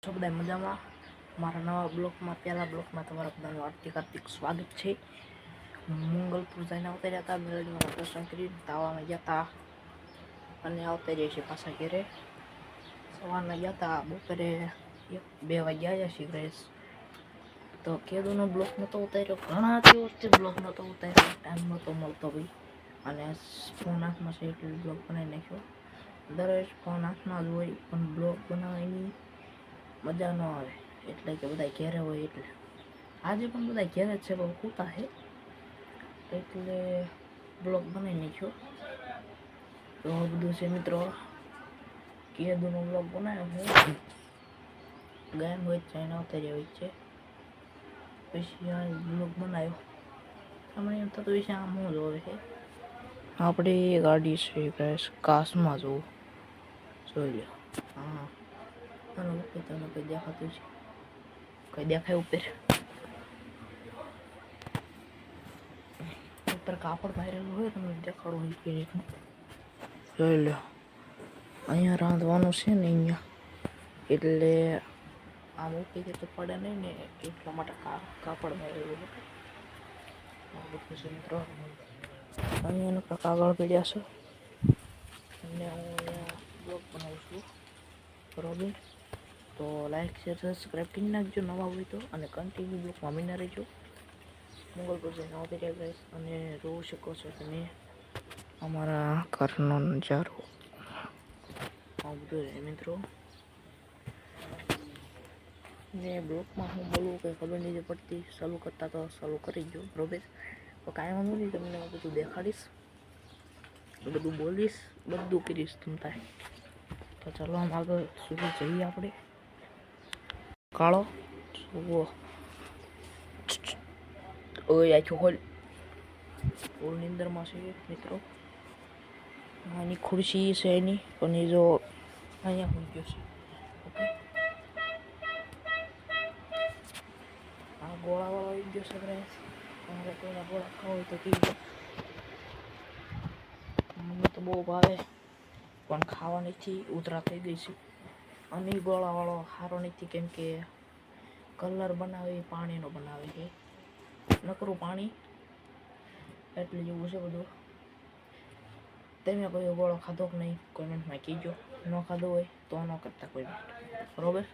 છો બધા મજામાં? મારા નવા બ્લોગમાં પહેલા બ્લોગમાં તમારા બધાનું હાર્દિક સ્વાગત છે. મંગલપુર જઈને આવતા રહ્યા હતા, મેળવીમાં દર્શન કરીને તાવામાં ગયા હતા અને આવતા રહ્યા છે પાછા ઘરે. સવારના ગયા હતા, બપોરે 1-2 વાગ્યા આવ્યા છીએ ઘરે. તો કેદુનો બ્લોગ નહોતો ઉતાર્યો, ઘણા દિવસથી બ્લોગ નહોતો ઉતાર્યો, ટાઈમ નહોતો મળતો ભાઈ. અને ફોન હાથમાં છે એટલે બ્લોગ બનાવી નાખ્યો. દરરોજ ફોન હાથમાં જ હોય પણ બ્લોગ બનાવવાની મજા ન આવે, એટલે કે બધા ઘેરે હોય એટલે. આજે પણ બધા ઘેરે જ છે, બહુ સૂતા છે એટલે બ્લોગ બનાવી નાખ્યો. તો બધું છે મિત્રો, કેદુનો બ્લોગ બનાવ્યો છે. ગાયન હોય ચાઇના આવતા રહ્યા હોય છે, પછી આ બ્લોગ બનાવ્યો. હમણાં એમ થતું હોય છે આમ હું જોવે છે. આપણી ગાડી છે ગેસ કાશમાં જોઈ લો. હા, આનો ઉપર તમને કંઈ દેખાતું છે? કંઈ દેખાય ઉપર કાપડ પહેરેલું હોય તમને દેખાડું હોય કે રીતનું જોઈ લો. અહીંયા રાંધવાનું છે ને અહીંયા, એટલે આમ ઉપરથી તો પડે નહીં ને એટલા માટે કાપડ પહેરેલું હોય. બધું છે મિત્રો, અહીંયા કાગળ પડ્યા છે અને હું અહીંયા બ્લોગ બનાવું છું, બરોબર? તો લાઈક શેર સબસ્ક્રાઈબ કરી નાખજો નવા હોય તો, અને કન્ટિન્યુ બ્લોગમાં બન્યા રહેજો. મંગલપુર જઈને આવતા રહ્યા ગાઈસ, અને જોઈ શકો છો તમે અમારા ઘરનો નજારો. આ બધું છે મિત્રો, ને બ્લોગમાં હું બોલું કંઈ ખબર નથી પડતી. ચાલુ કરતા તો ચાલુ કરી દો, બરોબર? તો કાંઈ વાંધો નહીં, તમને હું બધું દેખાડીશ, બધું બોલીશ, બધું કરીશ તમ તારે. તો ચાલો આમ આગળ સુધી જઈએ આપણે. કાળો ઓય આખું હોલ હોલની અંદરમાં છે મિત્રો. આની ખુરશી છે એની, પણ એ જો અહીંયા હોઈ ગયો છે. ઓકે, આ ગોળાવાળો આવી ગયો છે ફ્રેન્ડ્સ. તમારે કોઈના ગોળા ખાવા હોય તો કીધું, મને તો બહુ ભાવે પણ ખાવા નથી, ઉધરા થઈ ગઈ છે. અને ગોળાવાળો સારો નથી, કેમ કે કલર બનાવે પાણીનો બનાવે છે, નકરું પાણી, એટલે જેવું છે બધું. તમે કોઈ ગોળો ખાધો કે નહીં કોમેન્ટમાં કહેજો. ન ખાધો હોય તો ન કરતા કોમેન્ટ, બરોબર?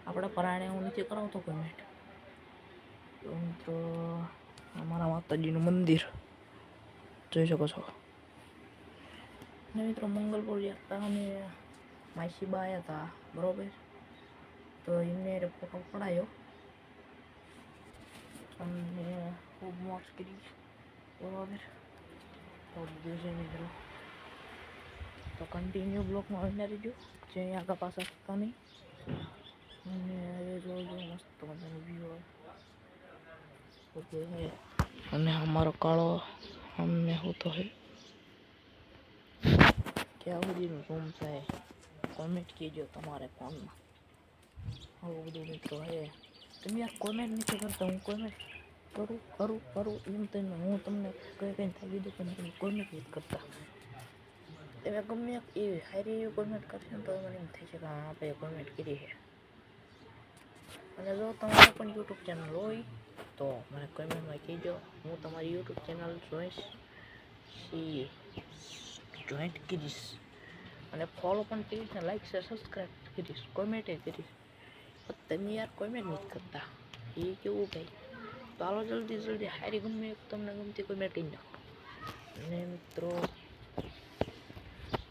આપણે પરાણે હું નથી કરાવતો કોમેન્ટ. તો મિત્રો, અમારા માતાજીનું મંદિર જોઈ શકો છો. ને મિત્રો મંગલપુર ગયા હતા અને માસીબા આવ્યા હતા, બરોબર? તો એમને ફોટો પડાયો અને ખૂબ મોજ કરી, બરોબર? તો બધું છે મિત્રો, તો કન્ટિન્યુ બ્લોગમાં આવી રહેજો, જે આગળ પાછા થતા નહીં. અને એ જોજો મસ્ત મજાનું વ્યૂ બધું છે. અને અમારો કાળો અમને હોતો હે ક્યાં સુધીનું ઝૂમ થાય કોમેન્ટ કહેજો તમારે ફોનમાં. આવું બધું મિત્રો હે. તમે યાર કોમેન્ટ નથી કરતા, હું કોમેન્ટ કરું એમ તમે, હું તમને કંઈ થાકી દઉં પણ તમે કોમેન્ટ નથી કરતા. તમે ગમે એવી સારી એવી કોમેન્ટ કરશો ને તો મને એમ થાય છે કે હા આપણે કોમેન્ટ કરી છે. અને જો તમારે પણ યુટ્યુબ ચેનલ હોય તો મને કોમેન્ટમાં કહેજો, હું તમારી યુટ્યુબ ચેનલ જોઈશ, જોઈન્ટ કરીશ અને ફોલો પણ કરીશ ને લાઈક શેર સબસ્ક્રાઈબ કરીશ, કોમેન્ટ કરીશ. તમે યાર કોમેન્ટ નથી કરતા, એ કેવું ભાઈ? તો હાલો જલ્દી હારી ગમે તમને ગમતી કોમેન્ટ કરી નાખો. અને મિત્રો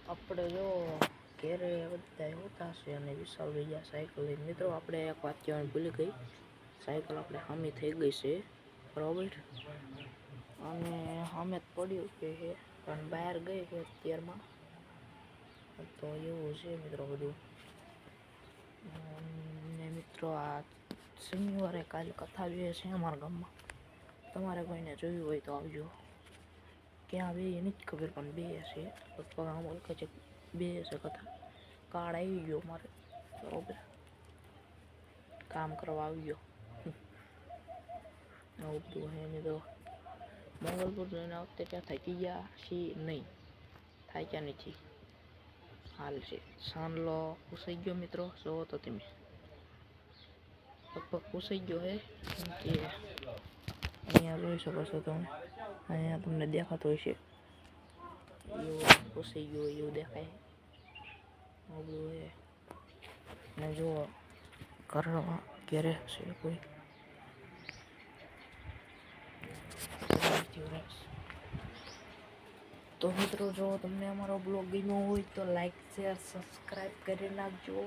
આપણે જો ઘેરે બધા હોતા હશે અને વિશાલ ભૈયા સાયકલ લઈને. મિત્રો આપણે એક વાત કહેવાની ભૂલી ગઈ, સાયકલ આપણે સામી થઈ ગઈ છે, બરાબર? અને સામે જ પડ્યું છે પણ બહાર ગઈ છે અત્યારમાં. તો એવું છે મિત્રો બધું. ને મિત્રો આ શનિવારે કાલે કથા જોઈએ છે અમારા ગામમાં, તમારે કોઈને જોયું હોય તો આવજો. ક્યાં બે એ નથી ખબર પણ બે છે લગભગ, આમ ઓળખે છે બે છે કથા. કાર્ડ આવી ગયો મારે, બરોબર? કામ કરવા આવી ગયો. આવું બધું હે મિત્રો. મંગલપુર જઈને વખતે ત્યાં થાકી ગયા છીએ નહીં, થાક્યા નથી, હાલ છે. સાંજલો ઉસાઈ ગયો મિત્રો, જોવો તો તમે. લગભગ પૂસાઈ ગયો છે કે અહીંયા જોઈ શકો છો તમે, અહીંયા તમને દેખાતો હશે એવું પૂસાઈ ગયો એવું દેખાય ઓલું એ. ને જો ઘરમાં ઘેરે છે કોઈ તો મિત્રો, જો તમને અમારો બ્લોગ ગમ્યો હોય તો લાઈક શેર સબસ્ક્રાઈબ કરી નાખજો.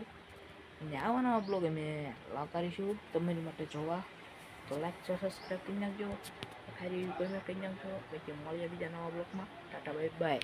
ને આવા નવા બ્લોગ અમે લાવતા રહીશું તમારી માટે જોવા. તો લાઈક શેર સબસ્ક્રાઈબ કરી નાખજો, સારી એવી કોમેન્ટ કરી નાખજો. પછી મળીએ બીજા નવા બ્લોગમાં. Tata bye bye.